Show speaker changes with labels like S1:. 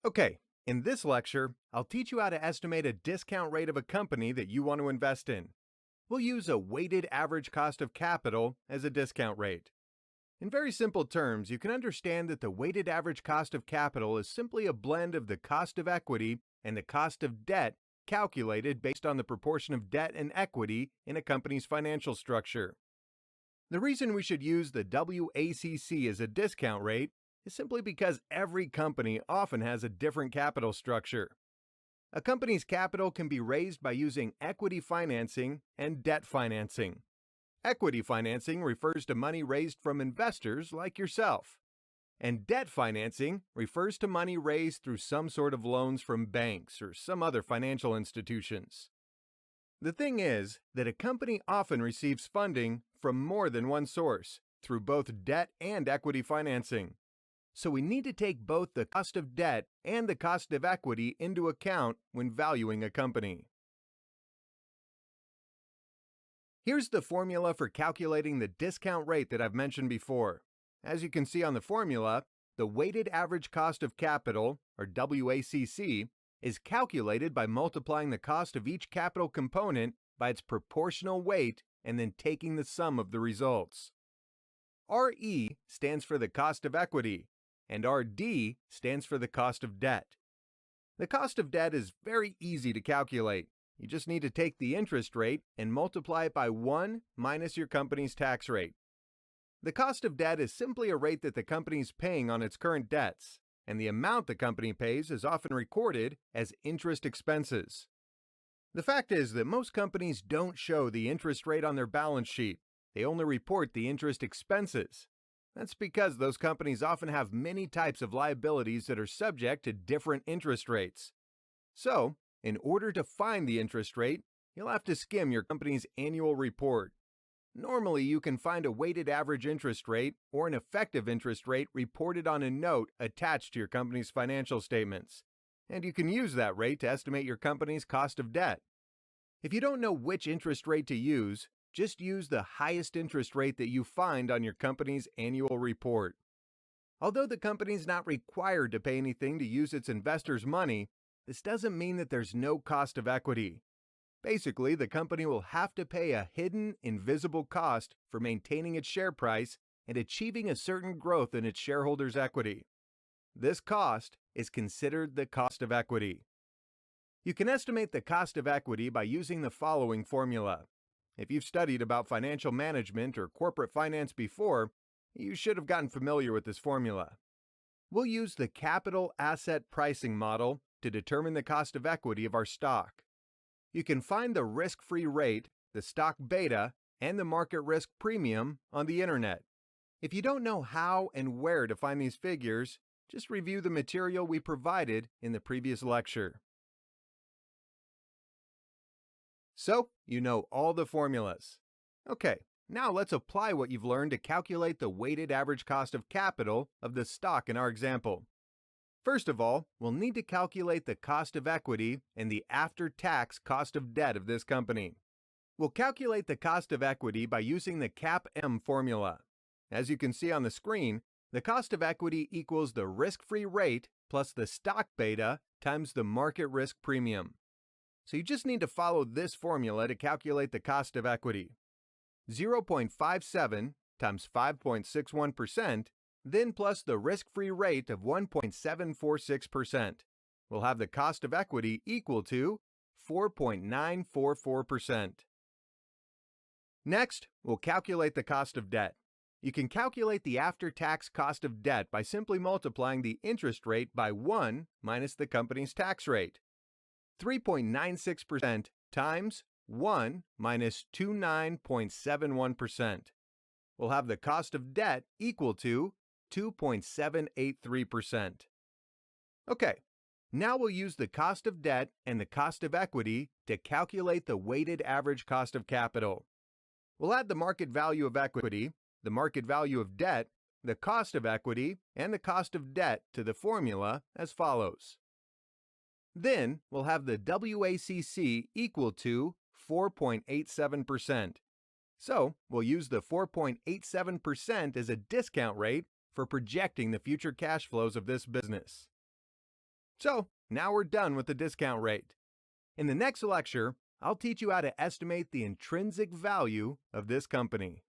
S1: Okay, in this lecture, I'll teach you how to estimate a discount rate of a company that you want to invest in. We'll use a weighted average cost of capital as a discount rate. In very simple terms, you can understand that the weighted average cost of capital is simply a blend of the cost of equity and the cost of debt calculated based on the proportion of debt and equity in a company's financial structure. The reason we should use the WACC as a discount rate is simply because every company often has a different capital structure. A company's capital can be raised by using equity financing and debt financing. Equity financing refers to money raised from investors like yourself, and debt financing refers to money raised through some sort of loans from banks or some other financial institutions. The thing is that a company often receives funding from more than one source through both debt and equity financing. So we need to take both the cost of debt and the cost of equity into account when valuing a company. Here's the formula for calculating the discount rate that I've mentioned before. As you can see on the formula, the weighted average cost of capital, or WACC, is calculated by multiplying the cost of each capital component by its proportional weight and then taking the sum of the results. RE stands for the cost of equity, and RD stands for the cost of debt. The cost of debt is very easy to calculate. You just need to take the interest rate and multiply it by 1 minus your company's tax rate. The cost of debt is simply a rate that the company is paying on its current debts, and the amount the company pays is often recorded as interest expenses. The fact is that most companies don't show the interest rate on their balance sheet. They only report the interest expenses. That's because those companies often have many types of liabilities that are subject to different interest rates. So, in order to find the interest rate, you'll have to skim your company's annual report. Normally, you can find a weighted average interest rate or an effective interest rate reported on a note attached to your company's financial statements, and you can use that rate to estimate your company's cost of debt. If you don't know which interest rate to use, just use the highest interest rate that you find on your company's annual report. Although the company is not required to pay anything to use its investors' money, this doesn't mean that there's no cost of equity. Basically, the company will have to pay a hidden, invisible cost for maintaining its share price and achieving a certain growth in its shareholders' equity. This cost is considered the cost of equity. You can estimate the cost of equity by using the following formula. If you've studied about financial management or corporate finance before, you should have gotten familiar with this formula. We'll use the capital asset pricing model to determine the cost of equity of our stock. You can find the risk-free rate, the stock beta, and the market risk premium on the internet. If you don't know how and where to find these figures, just review the material we provided in the previous lecture. So, you know all the formulas. Okay, now let's apply what you've learned to calculate the weighted average cost of capital of the stock in our example. First of all, we'll need to calculate the cost of equity and the after-tax cost of debt of this company. We'll calculate the cost of equity by using the CAPM formula. As you can see on the screen, the cost of equity equals the risk-free rate plus the stock beta times the market risk premium. So you just need to follow this formula to calculate the cost of equity. 0.57 times 5.61%, then plus the risk-free rate of 1.746%. We'll have the cost of equity equal to 4.944%. Next, we'll calculate the cost of debt. You can calculate the after-tax cost of debt by simply multiplying the interest rate by 1 minus the company's tax rate. 3.96% times 1 minus 29.71%. We'll have the cost of debt equal to 2.783%. Okay, now we'll use the cost of debt and the cost of equity to calculate the weighted average cost of capital. We'll add the market value of equity, the market value of debt, the cost of equity, and the cost of debt to the formula as follows. Then we'll have the WACC equal to 4.87%. So we'll use the 4.87% as a discount rate for projecting the future cash flows of this business. So, now we're done with the discount rate. In the next lecture, I'll teach you how to estimate the intrinsic value of this company.